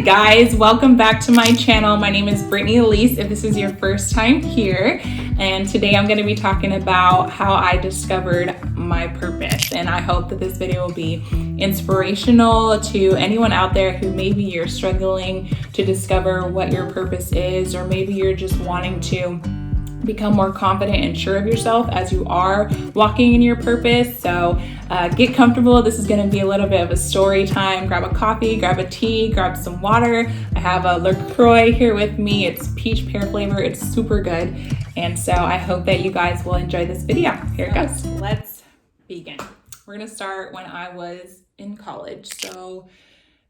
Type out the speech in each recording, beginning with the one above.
guys, welcome back to my channel. My name is Brittany Elise if this is your first time here, and today I'm going to be talking about how I discovered my purpose, and I hope that this video will be inspirational to anyone out there who maybe you're struggling to discover what your purpose is, or maybe you're just wanting to become more confident and sure of yourself as you are walking in your purpose. So get comfortable. This is going to be a little bit of a story time. Grab a coffee, grab a tea, grab some water. I have a LaCroix here with me. It's peach pear flavor. It's super good. And so I hope that you guys will enjoy this video. Here it goes. Let's begin. We're going to start when I was in college. So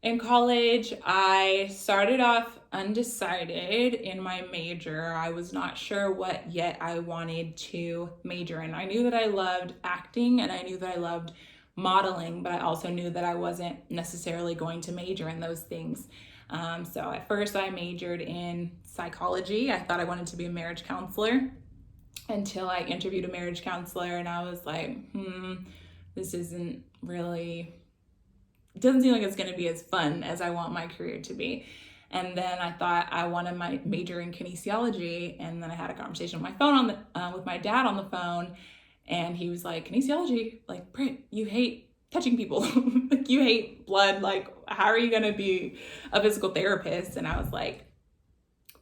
in college, I started off undecided in my major. I was not sure what yet I wanted to major in. I knew that I loved acting and I knew that I loved modeling, but I also knew that I wasn't necessarily going to major in those things. So at first I majored in psychology. I thought I wanted to be a marriage counselor until I interviewed a marriage counselor and I was like, this isn't really... It doesn't seem like it's going to be as fun as I want my career to be. And then I thought I wanted my major in kinesiology. And then I had a conversation with my phone with my dad on the phone. And he was like, kinesiology, like, Britt, you hate touching people. Like, you hate blood. Like, how are you going to be a physical therapist? And I was like,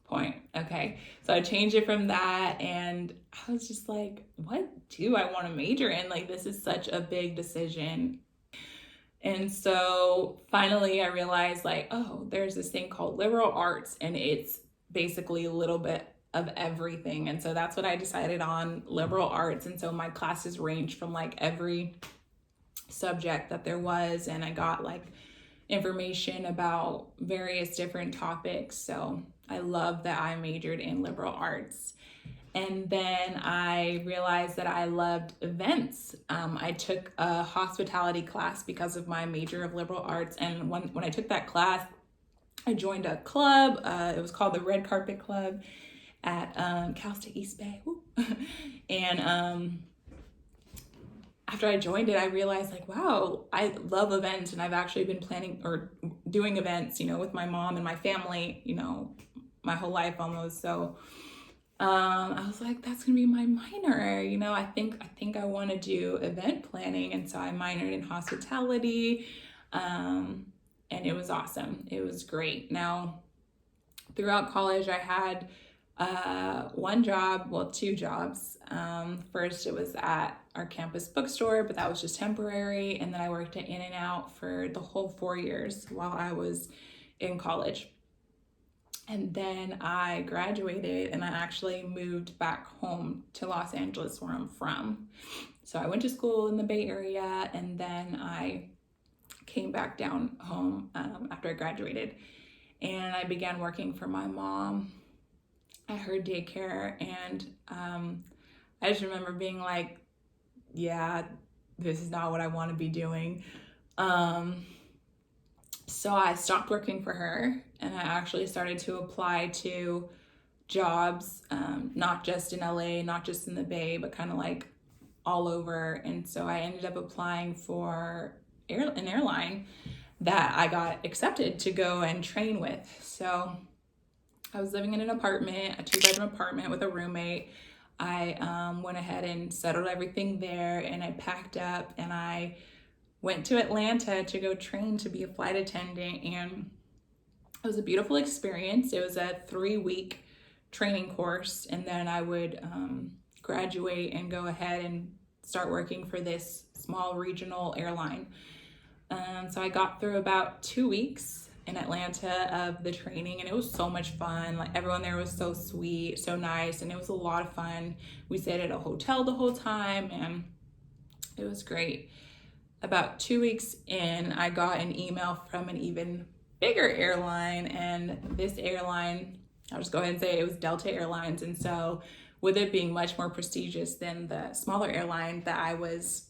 point. Okay. So I changed it from that. And I was just like, what do I want to major in? Like, this is such a big decision. And so finally I realized, like, oh, there's this thing called liberal arts and it's basically a little bit of everything. And so that's what I decided on, liberal arts. And so my classes ranged from like every subject that there was, and I got like information about various different topics. So I love that I majored in liberal arts. And then I realized that I loved events. I took a hospitality class because of my major of liberal arts. And when I took that class, I joined a club. It was called the Red Carpet Club at Cal State East Bay. And after I joined it, I realized, like, wow, I love events. And I've actually been planning or doing events, with my mom and my family, my whole life almost. So I was like, that's gonna be my minor. I think I want to do event planning, and so I minored in hospitality, and it was awesome. It was great. Now, throughout college, I had two jobs. First, it was at our campus bookstore, but that was just temporary, and then I worked at In-N-Out for the whole 4 years while I was in college. And then I graduated and I actually moved back home to Los Angeles, where I'm from. So I went to school in the Bay Area and then I came back down home after I graduated. And I began working for my mom at her daycare. And I just remember being like, yeah, this is not what I want to be doing. So I stopped working for her and I actually started to apply to jobs, not just in LA, not just in the Bay, but kind of like all over. And so I ended up applying for an airline that I got accepted to go and train with. So I was living in an apartment, a 2-bedroom apartment with a roommate. I went ahead and settled everything there and I packed up and I went to Atlanta to go train to be a flight attendant, and it was a beautiful experience. It was a 3-week training course, and then I would graduate and go ahead and start working for this small regional airline. So I got through about 2 weeks in Atlanta of the training, and it was so much fun. Like, everyone there was so sweet, so nice, and it was a lot of fun. We stayed at a hotel the whole time, and it was great. About 2 weeks in, I got an email from an even bigger airline, and this airline, I'll just go ahead and say it was Delta Airlines. And so with it being much more prestigious than the smaller airline that I was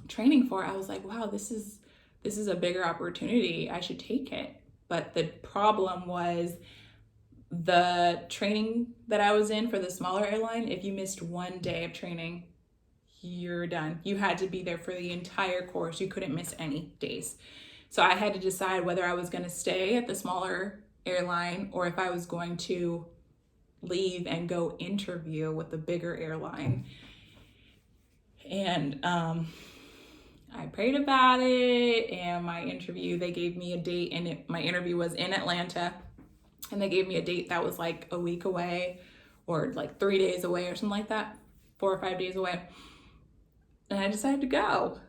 training for, I was like, wow, this is a bigger opportunity. I should take it. But the problem was the training that I was in for the smaller airline. If you missed 1 day of training, you're done. You had to be there for the entire course. You couldn't miss any days. So I had to decide whether I was going to stay at the smaller airline or if I was going to leave and go interview with the bigger airline. And I prayed about it, and my interview, they gave me a date, and my interview was in Atlanta, and they gave me a date that was like a week away or like 3 days away or something like that, 4 or 5 days away. And I decided to go.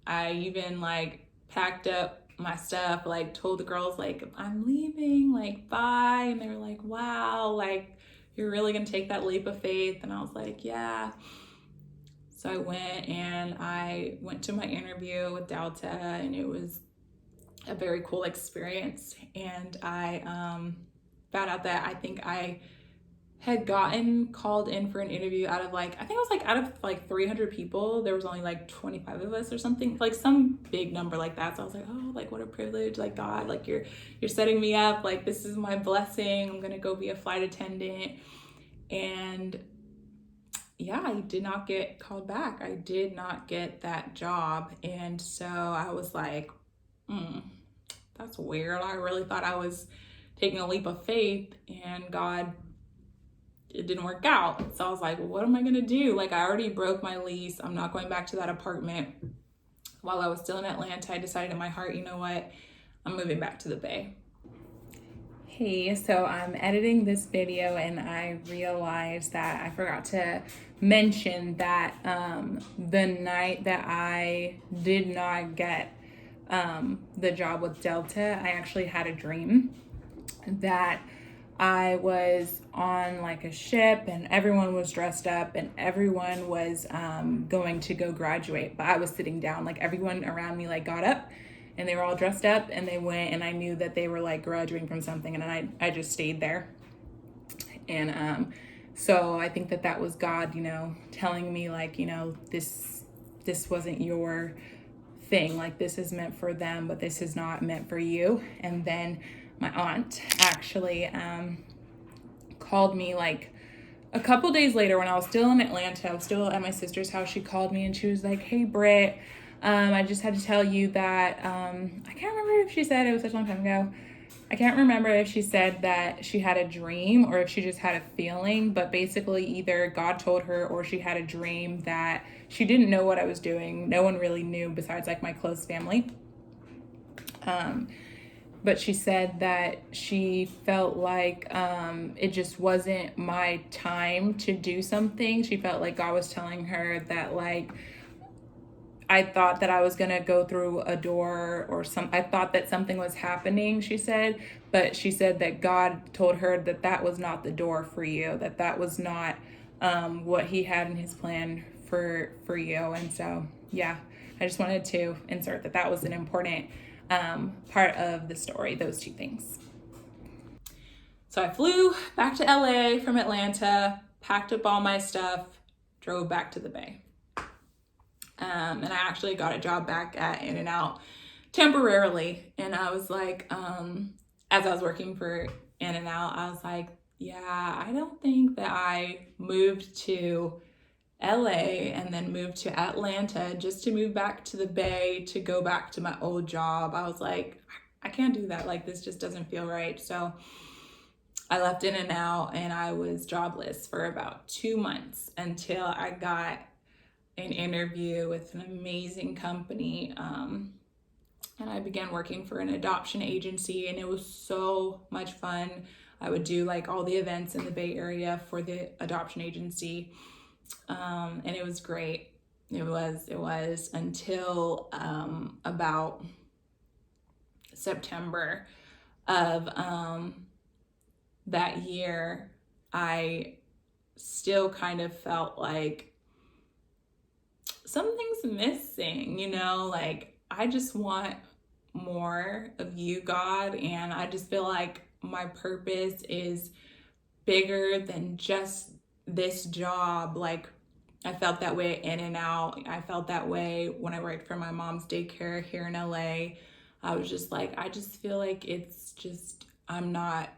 I even like packed up my stuff, like told the girls like, I'm leaving, like bye. And they were like, wow, like you're really gonna take that leap of faith? And I was like, yeah. So I went to my interview with Delta, and it was a very cool experience. And I found out that I think I had gotten called in for an interview out of like, I think it was like out of like 300 people, there was only like 25 of us or something, like some big number like that. So I was like, oh, like what a privilege, like God, like you're setting me up, like this is my blessing. I'm gonna go be a flight attendant. And yeah, I did not get called back. I did not get that job. And so I was like, that's weird. I really thought I was taking a leap of faith, and God, it didn't work out. So I was like, well, what am I gonna do? Like I already broke my lease. I'm not going back to that apartment. While I was still in Atlanta, I decided in my heart, you know what? I'm moving back to the Bay. Hey, so I'm editing this video, and I realized that I forgot to mention that the night that I did not get the job with Delta, I actually had a dream that I was on like a ship, and everyone was dressed up, and everyone was going to go graduate, but I was sitting down. Like everyone around me like got up, and they were all dressed up, and they went, and I knew that they were like graduating from something, and I just stayed there. And so I think that was God, telling me like, this wasn't your thing. Like this is meant for them, but this is not meant for you. And then my aunt actually called me like a couple days later when I was still in Atlanta. I was still at my sister's house. She called me, and she was like, hey, Britt, I just had to tell you that, I can't remember if she said, it was such a long time ago. I can't remember if she said that she had a dream or if she just had a feeling, but basically either God told her or she had a dream that she didn't know what I was doing. No one really knew besides like my close family. But she said that she felt like it just wasn't my time to do something. She felt like God was telling her that like, I thought that I was going to go through a door or I thought that something was happening, she said, but she said that God told her that was not the door for you, that was not what he had in his plan for you. And so, yeah, I just wanted to insert that was an important part of the story, those two things. So I flew back to LA from Atlanta, packed up all my stuff, drove back to the Bay. And I actually got a job back at In-N-Out temporarily. And I was like, as I was working for In-N-Out, I was like, yeah, I don't think that I moved to LA and then moved to Atlanta just to move back to the Bay to go back to my old job. I was like, I can't do that. Like, this just doesn't feel right. So I left In-N-Out, and I was jobless for about 2 months until I got an interview with an amazing company, and I began working for an adoption agency, and it was so much fun. I would do like all the events in the Bay Area for the adoption agency, and it was great. It was until about September of that year, I still kind of felt like something's missing, like I just want more of you, God. And I just feel like my purpose is bigger than just this job. Like I felt that way in and out. I felt that way when I worked for my mom's daycare here in LA. I was just like, I just feel like I'm not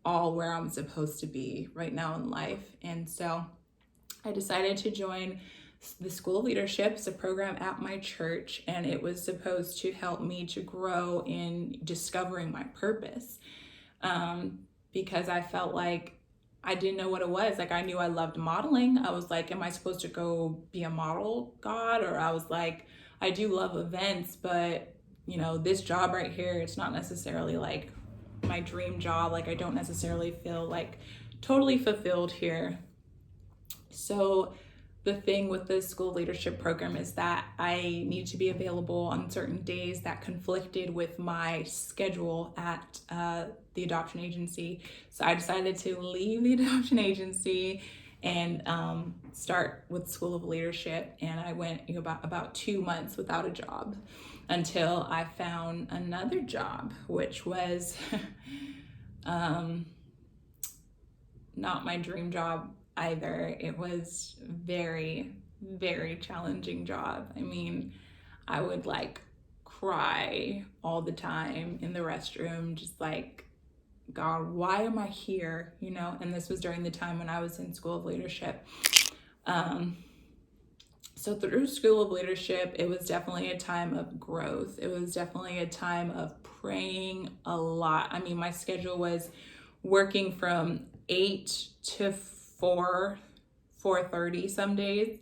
all where I'm supposed to be right now in life. And so I decided to join The School of Leadership is a program at my church, and it was supposed to help me to grow in discovering my purpose, because I felt like I didn't know what it was. Like, I knew I loved modeling. I was like, am I supposed to go be a model, God? Or I was like, I do love events, but this job right here, it's not necessarily like my dream job. Like, I don't necessarily feel like totally fulfilled here. So the thing with the School Leadership program is that I needed to be available on certain days that conflicted with my schedule at the adoption agency. So I decided to leave the adoption agency and start with School of Leadership. And I went about 2 months without a job until I found another job, which was not my dream job either. It was very, very challenging job. I mean, I would like cry all the time in the restroom, just like, God, why am I here? And this was during the time when I was in School of Leadership. So through School of Leadership, it was definitely a time of growth. It was definitely a time of praying a lot. I mean, my schedule was working from 8 to 4:30 some days,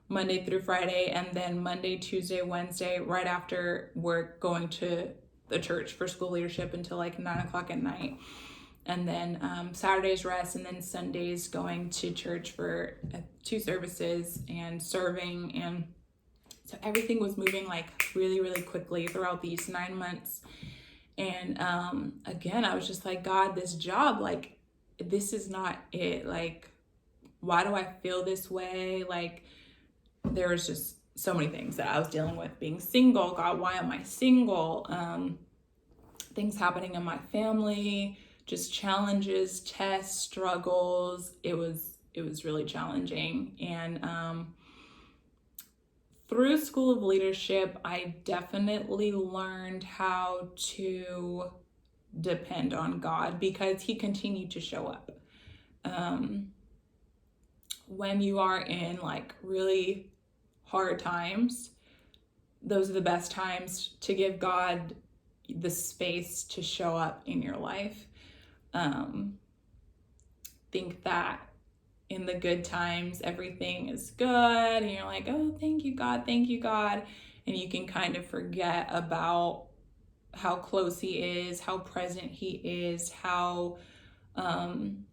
Monday through Friday, and then Monday, Tuesday, Wednesday, right after work, going to the church for School Leadership until like 9:00 at night. And then Saturdays rest, and then Sundays going to church for 2 services and serving. And so everything was moving like really, really quickly throughout these 9 months. And again, I was just like, God, this job, like, this is not it. Like, why do I feel this way? Like, there was just so many things that I was dealing with. Being single, God, why am I single? Things happening in my family, just challenges, tests, struggles. It was really challenging. And through School of Leadership, I definitely learned how to depend on God, because He continued to show up. When you are in like really hard times, those are the best times to give God the space to show up in your life. Think that in the good times, everything is good, and you're like, oh, thank you, God, thank you, God. And you can kind of forget about how close He is, how present He is, how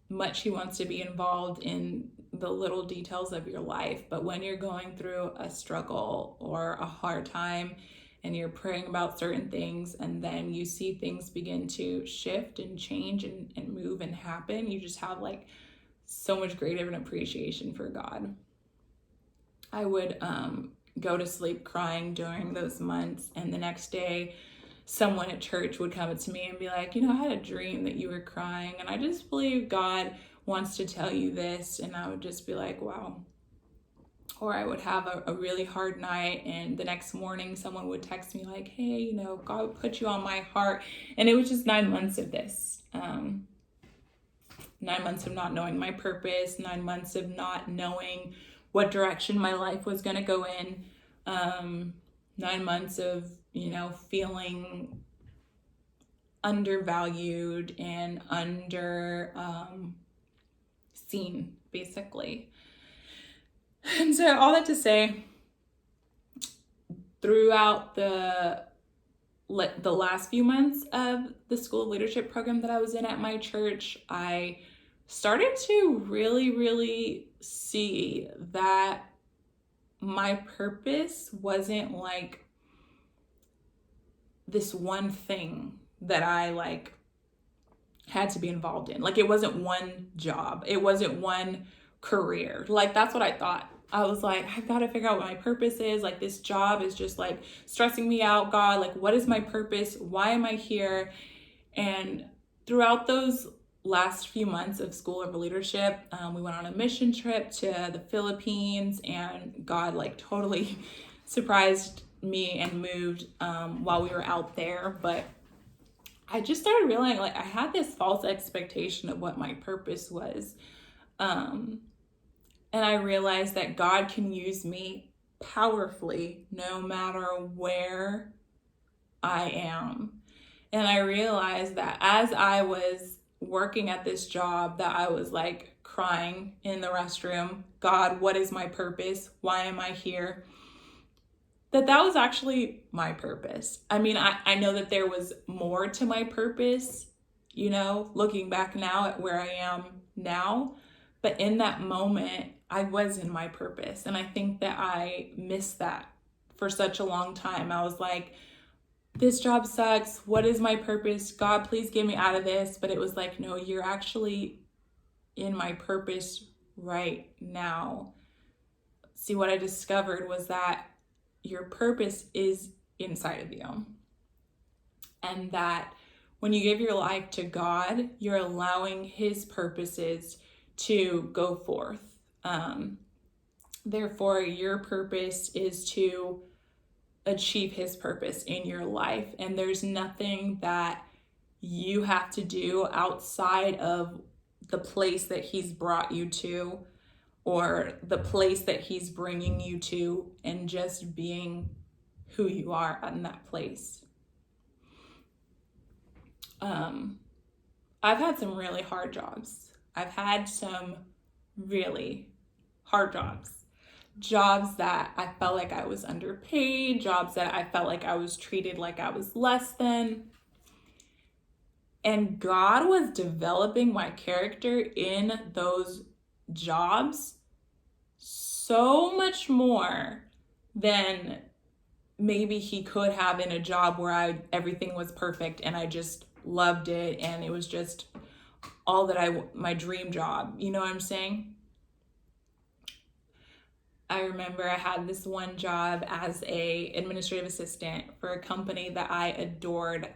much He wants to be involved in the little details of your life. But when you're going through a struggle or a hard time, and you're praying about certain things, and then you see things begin to shift and change and move and happen, you just have like so much greater of an appreciation for God. I would go to sleep crying during those months, and the next day someone at church would come up to me and be like, I had a dream that you were crying, and I just believe God wants to tell you this. And I would just be like, wow. Or I would have a really hard night, and the next morning someone would text me like, hey, God put you on my heart. And it was just 9 months of this. 9 months of not knowing my purpose, 9 months of not knowing what direction my life was going to go in. 9 months of, feeling undervalued and seen, basically. And so all that to say, throughout the last few months of the School of Leadership program that I was in at my church, I started to really, really see that my purpose wasn't like this one thing that I like had to be involved in. Like, it wasn't one job. It wasn't one career. Like, that's what I thought. I was like, I've got to figure out what my purpose is. Like, this job is just like stressing me out, God. Like, what is my purpose? Why am I here? And throughout those last few months of School of Leadership, we went on a mission trip to the Philippines, and God like totally surprised me and moved while we were out there. But I just started realizing like I had this false expectation of what my purpose was. And I realized that God can use me powerfully no matter where I am. And I realized that as I was working at this job, that I was like crying in the restroom, God, what is my purpose? Why am I here? That was actually my purpose. I mean, I know that there was more to my purpose, looking back now at where I am now. But in that moment, I was in my purpose. And I think that I missed that for such a long time. I was like, this job sucks. What is my purpose? God, please get me out of this. But it was like, no, you're actually in my purpose right now. See, what I discovered was that your purpose is inside of you. And that when you give your life to God, you're allowing His purposes to go forth. Therefore, your purpose is to achieve His purpose in your life. And there's nothing that you have to do outside of the place that He's brought you to, or the place that He's bringing you to, and just being who you are in that place. I've had some really hard jobs. I've had some really hard jobs that I felt like I was underpaid, jobs that I felt like I was treated like I was less than. And God was developing my character in those jobs so much more than maybe He could have in a job where everything was perfect and I just loved it and it was just all that my dream job. You know what I'm saying? I remember I had this one job as a administrative assistant for a company that I adored.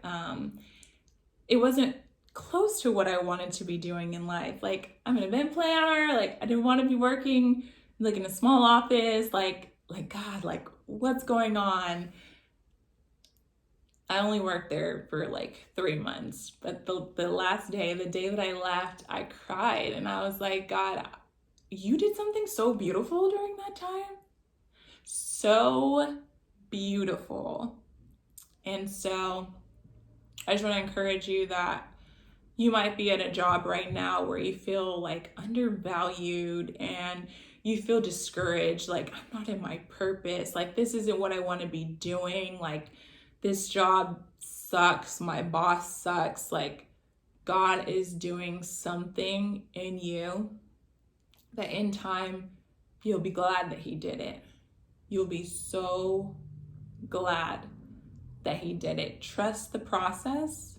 It wasn't close to what I wanted to be doing in life. Like, I'm an event planner. Like, I didn't want to be working like in a small office. Like God, like what's going on? I only worked there for like 3 months, but the last day, the day that I left, I cried and I was like, God, you did something so beautiful during that time. So beautiful. And so I just want to encourage you that you might be at a job right now where you feel like undervalued and you feel discouraged, like I'm not in my purpose, like this isn't what I want to be doing, like this job sucks, my boss sucks. Like God is doing something in you that in time you'll be glad that He did it. You'll be so glad that He did it. Trust the process,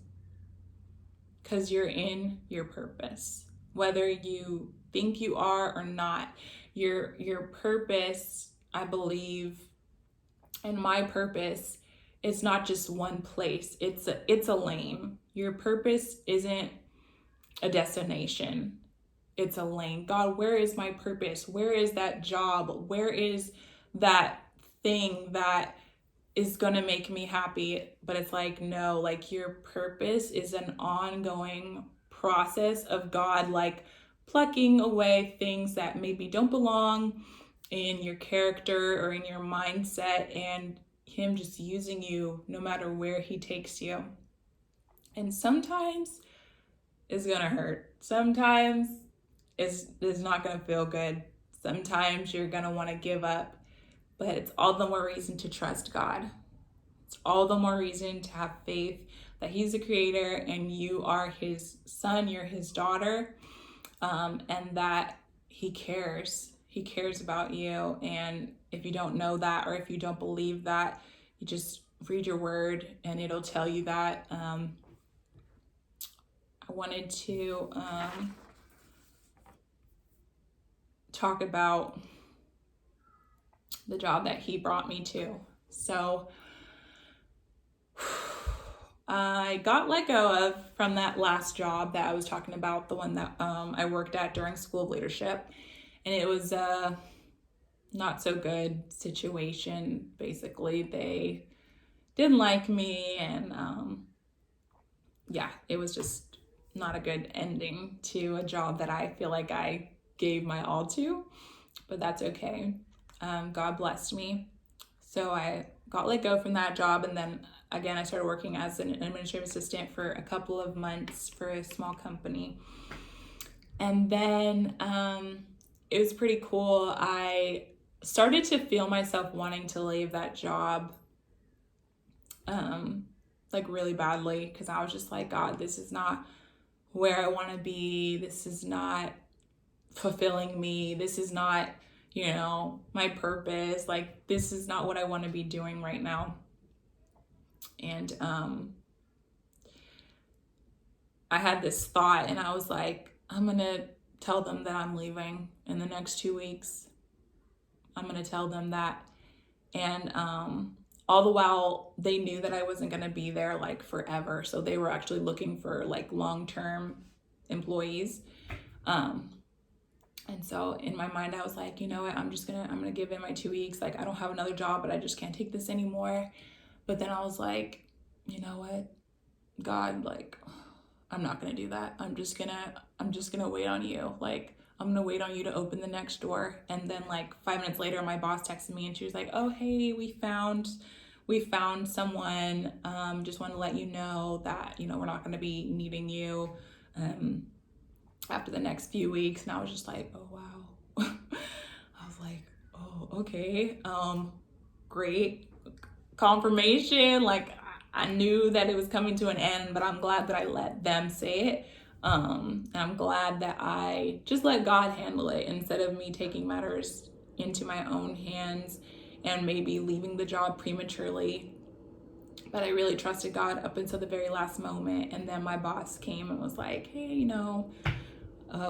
because you're in your purpose. Whether you think you are or not, your purpose, I believe, and my purpose, it's not just one place. It's a lane. Your purpose isn't a destination. It's a lane. God, where is my purpose? Where is that job? Where is that thing that is gonna make me happy? But it's like, no, like your purpose is an ongoing process of God, like plucking away things that maybe don't belong in your character or in your mindset, and Him just using you no matter where He takes you. And sometimes it's gonna hurt. Sometimes it's not gonna feel good. Sometimes you're gonna want to give up, but it's all the more reason to trust God. It's all the more reason to have faith that He's the creator and you are His son, you're His daughter, and that He cares. He cares about you. And if you don't know that, or if you don't believe that, you just read your word and it'll tell you that. I wanted to talk about the job that He brought me to. So I got let go from that last job that I was talking about, the one that I worked at during School of Leadership. And it was a not so good situation. Basically, they didn't like me, and it was just not a good ending to a job that I feel like I gave my all to. but that's okay. God blessed me. So I got let go from that job, and then again, I started working as an administrative assistant for a couple of months for a small company. And then it was pretty cool. I started to feel myself wanting to leave that job like really badly, because I was just like, God, this is not where I want to be. This is not fulfilling me. This is not, my purpose. Like, this is not what I want to be doing right now. And I had this thought, and I was like, I'm going to tell them that I'm leaving in the next 2 weeks. I'm going to tell them that. And all the while, they knew that I wasn't going to be there like forever. So they were actually looking for like long-term employees. And so in my mind, I was like, you know what, I'm gonna give in my 2 weeks. Like, I don't have another job, but I just can't take this anymore. But then I was like, you know what, God, like, I'm not gonna do that. I'm just gonna wait on you. Like, I'm gonna wait on you to open the next door. And then like 5 minutes later, my boss texted me and she was like, oh, hey, we found someone. Just want to let you know that, we're not gonna be needing you after the next few weeks. And I was just like, oh wow. I was like, oh, okay. Great confirmation. Like, I knew that it was coming to an end, but I'm glad that I let them say it. And I'm glad that I just let God handle it instead of me taking matters into my own hands and maybe leaving the job prematurely. But I really trusted God up until the very last moment. And then my boss came and was like, hey,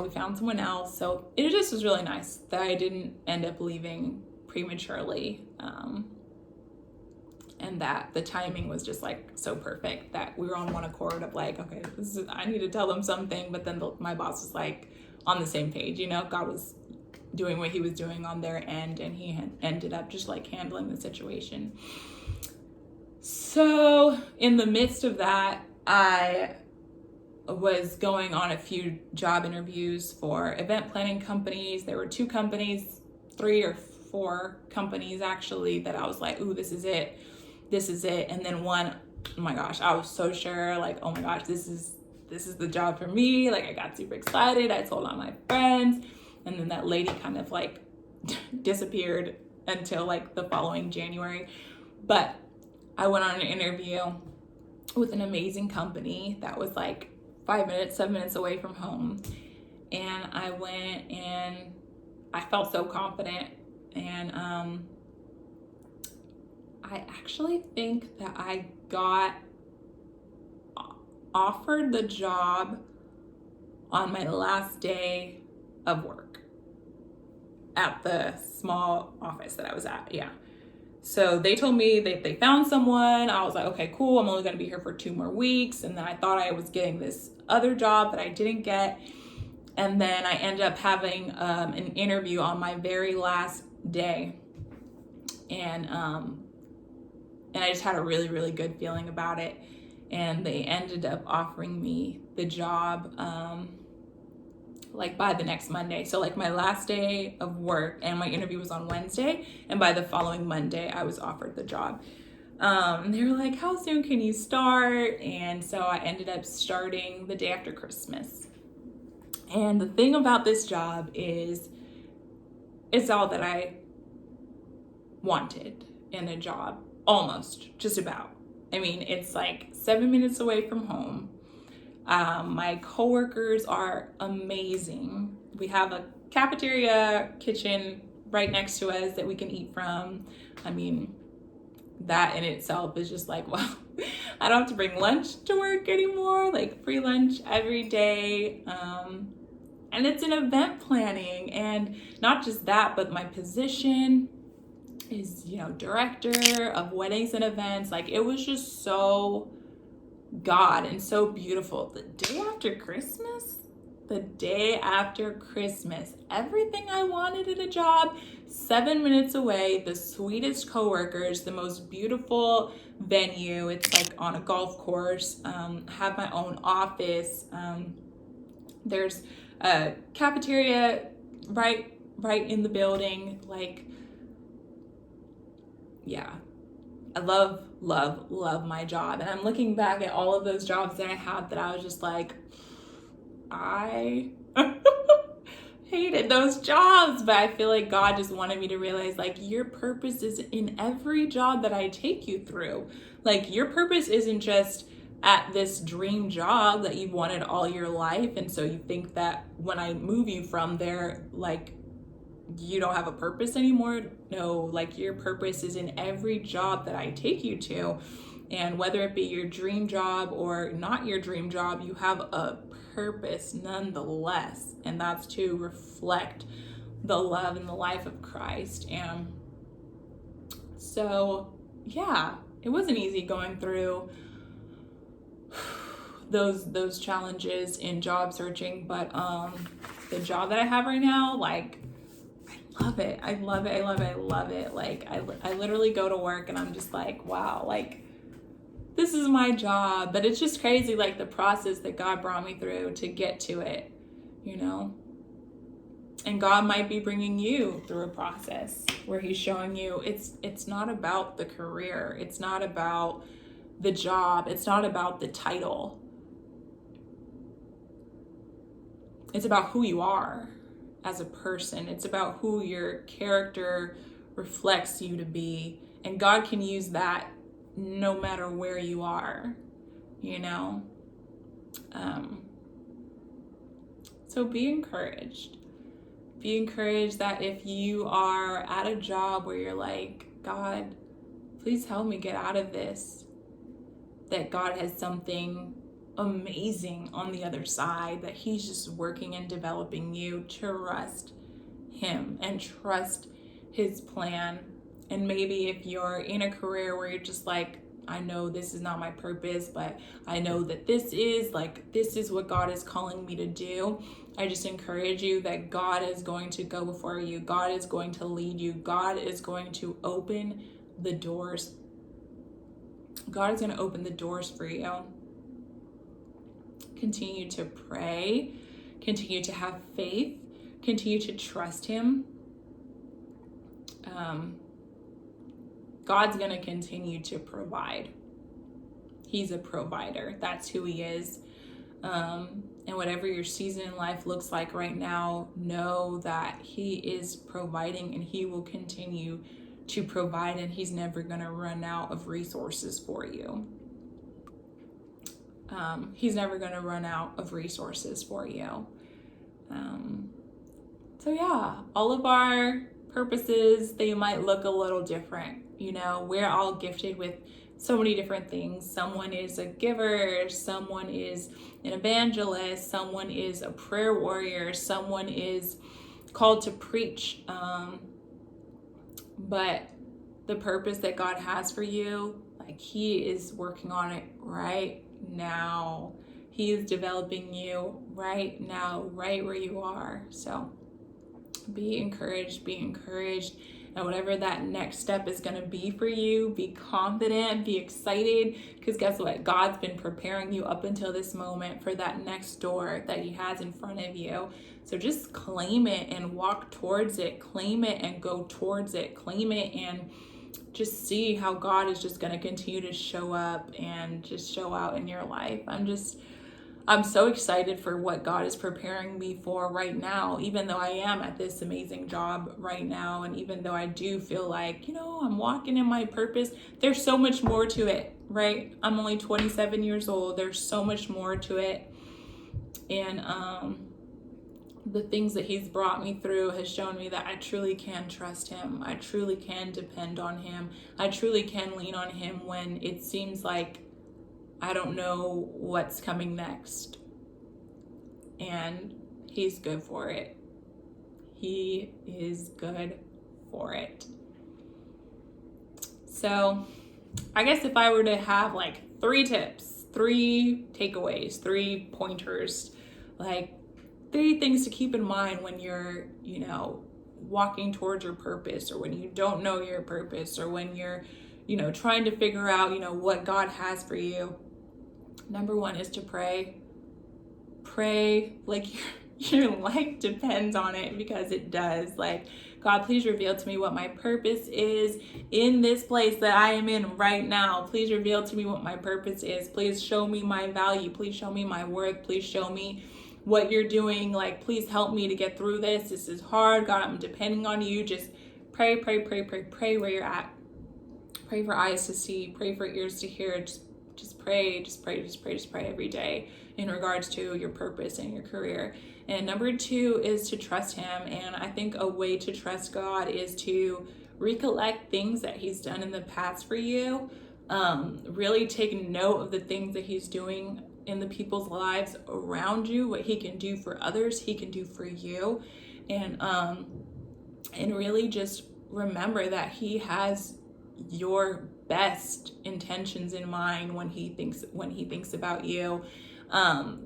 we found someone else. So it just was really nice that I didn't end up leaving prematurely. And that the timing was just like so perfect that we were on one accord of like, okay, I need to tell them something. But then my boss was like on the same page, God was doing what he was doing on their end, and he ended up just like handling the situation. So in the midst of that, I was going on a few job interviews for event planning companies. There were 2 companies, 3 or 4 companies actually, that I was like, ooh, this is it. And then one, oh my gosh, I was so sure, like, oh my gosh, this is the job for me. Like, I got super excited. I told all my friends. And then that lady kind of like disappeared until like the following January. But I went on an interview with an amazing company that was like 7 minutes away from home. And I went and I felt so confident. And I actually think that I got offered the job on my last day of work at the small office that I was at. Yeah. So they told me that they found someone. I was like, okay, cool. I'm only going to be here for 2 more weeks. And then I thought I was getting this other job that I didn't get. And then I ended up having an interview on my very last day. And I just had a really, really good feeling about it. And they ended up offering me the job like by the next Monday. So like my last day of work, and my interview was on Wednesday, and by the following Monday I was offered the job. They were like, how soon can you start? And so I ended up starting the day after Christmas. And the thing about this job is it's all that I wanted in a job. Almost, just about. I mean, it's like 7 minutes away from home. My coworkers are amazing. We have a cafeteria kitchen right next to us that we can eat from. I mean, that in itself is just like, wow, I don't have to bring lunch to work anymore, like free lunch every day. And it's an event planning, and not just that, but my position is, director of weddings and events. Like, it was just so God and so beautiful. The day after Christmas, everything I wanted in a job, 7 minutes away, the sweetest coworkers, the most beautiful venue. It's like on a golf course. Have my own office. There's a cafeteria right right in the building. Like, yeah, I love my job. And I'm looking back at all of those jobs that I had that I was just like, I hated those jobs. But I feel like God just wanted me to realize, like, your purpose is in every job that I take you through. Like, your purpose isn't just at this dream job that you've wanted all your life. And so you think that when I move you from there, like, you don't have a purpose anymore. No, like, your purpose is in every job that I take you to. And whether it be your dream job or not your dream job, you have a purpose nonetheless. And that's to reflect the love and the life of Christ. And so, yeah, it wasn't easy going through those challenges in job searching, but the job that I have right now, like, I love it. I love it. I love it. I love it. Like, I literally go to work and I'm just like, wow, like, this is my job. But it's just crazy, like, the process that God brought me through to get to it, you know? And God might be bringing you through a process where he's showing you it's not about the career. It's not about the job. It's not about the title. It's about who you are as a person. It's about who your character reflects you to be. And God can use that no matter where you are, you know? So be encouraged. Be encouraged that if you are at a job where you're like, God, please help me get out of this, that God has something amazing on the other side, that he's just working and developing you. Trust him and trust his plan. And maybe if you're in a career where you're just like, I know this is not my purpose, but I know that this is what God is calling me to do. I just encourage you that God is going to go before you. God is going to lead you. God is going to open the doors. God is going to open the doors for you. Continue to pray. Continue to have faith. Continue to trust him. God's going to continue to provide. He's a provider. That's who he is. And whatever your season in life looks like right now, know that he is providing and he will continue to provide, and he's never going to run out of resources for you. He's never going to run out of resources for you. So yeah, all of our purposes, they might look a little different. You know, we're all gifted with so many different things. Someone is a giver, someone is an evangelist, someone is a prayer warrior, someone is called to preach. But the purpose that God has for you, like, he is working on it right now. He is developing you right now, right where you are. So be encouraged, and whatever that next step is going to be for you, be confident, be excited, because guess what? God's been preparing you up until this moment for that next door that he has in front of you. So just claim it and walk towards it. Claim it and go towards it. Claim it and just see how God is just going to continue to show up and just show out in your life. I'm so excited for what God is preparing me for right now, even though I am at this amazing job right now. And even though I do feel like, you know, I'm walking in my purpose, there's so much more to it, right? I'm only 27 years old. There's so much more to it. And the things that he's brought me through has shown me that I truly can trust him. I truly can depend on him. I truly can lean on him when it seems like I don't know what's coming next. And he's good for it. He is good for it. So I guess if I were to have like 3 tips, 3 takeaways, 3 pointers, like 3 things to keep in mind when you're, you know, walking towards your purpose, or when you don't know your purpose, or when you're, you know, trying to figure out, you know, what God has for you. Number 1 is to pray. Pray like your life depends on it, because it does. Like, God, please reveal to me what my purpose is in this place that I am in right now. Please reveal to me what my purpose is. Please show me my value. Please show me my worth. Please show me what you're doing. Like, please help me to get through this. This is hard. God, I'm depending on you. Just pray where you're at. Pray for eyes to see. Pray for ears to hear. Just pray every day in regards to your purpose and your career. And number 2 is to trust him. And I think a way to trust God is to recollect things that he's done in the past for you. Really take note of the things that he's doing in the people's lives around you, what he can do for others, he can do for you. And really just remember that he has your best intentions in mind when he thinks about you.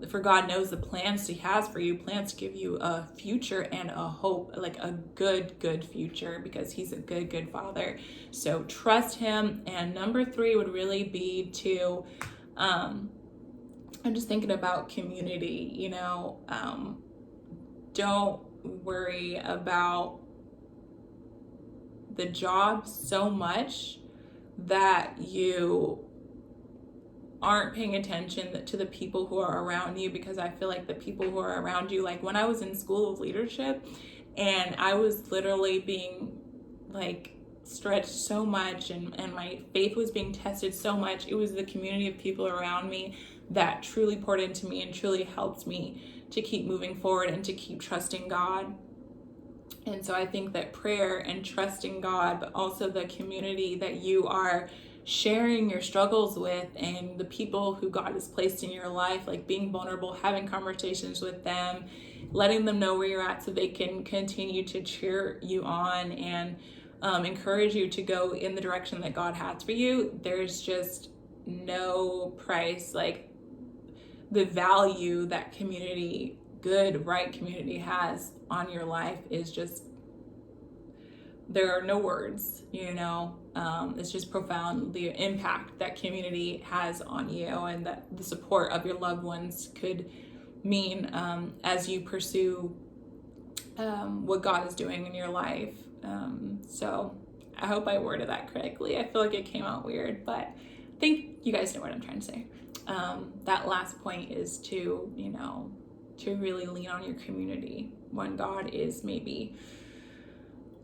For God knows the plans he has for you, plans to give you a future and a hope, like a good future, because he's a good father. So trust him. And number 3 would really be to, I'm just thinking about community, don't worry about the job so much that you aren't paying attention to the people who are around you, because I feel like the people who are around you, like when I was in school of leadership and I was literally being like stretched so much and my faith was being tested so much, it was the community of people around me that truly poured into me and truly helped me to keep moving forward and to keep trusting God. And so I think that prayer and trusting God, but also the community that you are sharing your struggles with and the people who God has placed in your life, like being vulnerable, having conversations with them, letting them know where you're at so they can continue to cheer you on and encourage you to go in the direction that God has for you. There's just no price. Like, the value that community, good, right community has on your life is just, there are no words, it's just profound, the impact that community has on you and that the support of your loved ones could mean as you pursue what God is doing in your life. So I hope I worded that correctly. I feel like it came out weird, but I think you guys know what I'm trying to say. That last point is to really lean on your community when God is maybe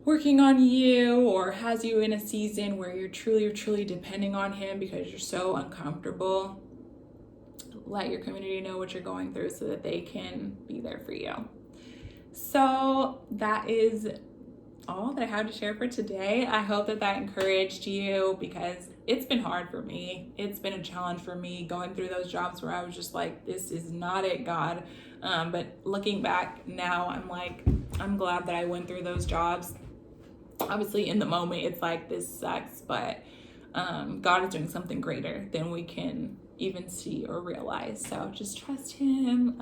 working on you or has you in a season where you're truly depending on him because you're so uncomfortable. Let your community know what you're going through so that they can be there for you. So that is all that I have to share for today. I hope that encouraged you, because it's been hard for me. It's been a challenge for me going through those jobs where I was just like, this is not it, God. But looking back now, I'm glad that I went through those jobs. Obviously in the moment it's like, this sucks, but God is doing something greater than we can even see or realize. So just trust him.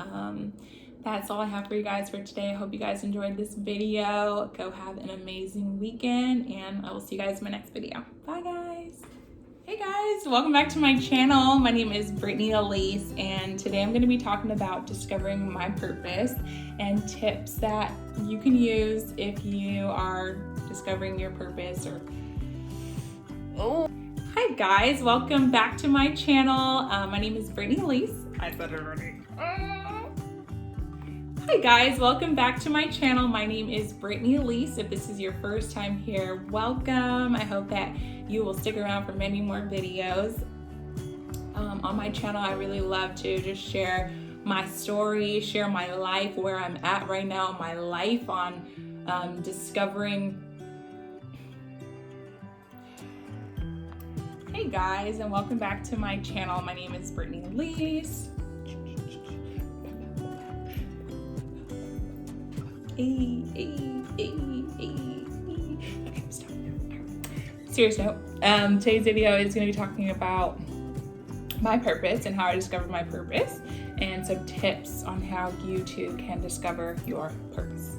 That's all I have for you guys for today. I hope you guys enjoyed this video. Go have an amazing weekend, and I will see you guys in my next video. Bye guys. Hey guys, welcome back to my channel. My name is Brittany Elise, and today I'm going to be talking about discovering my purpose and tips that you can use if you are discovering your purpose. Hi guys, welcome back to my channel. My name is Brittany Elise. I said it already. Hi guys, welcome back to my channel. My name is Brittany Elise. If this is your first time here, welcome. I hope that you will stick around for many more videos. On my channel, I really love to just share my story, share my life, where I'm at right now in my life on discovering. Hey guys, and welcome back to my channel. My name is Brittany Elise. Okay, stop. Serious note, today's video is going to be talking about my purpose and how I discovered my purpose, and some tips on how you too can discover your purpose.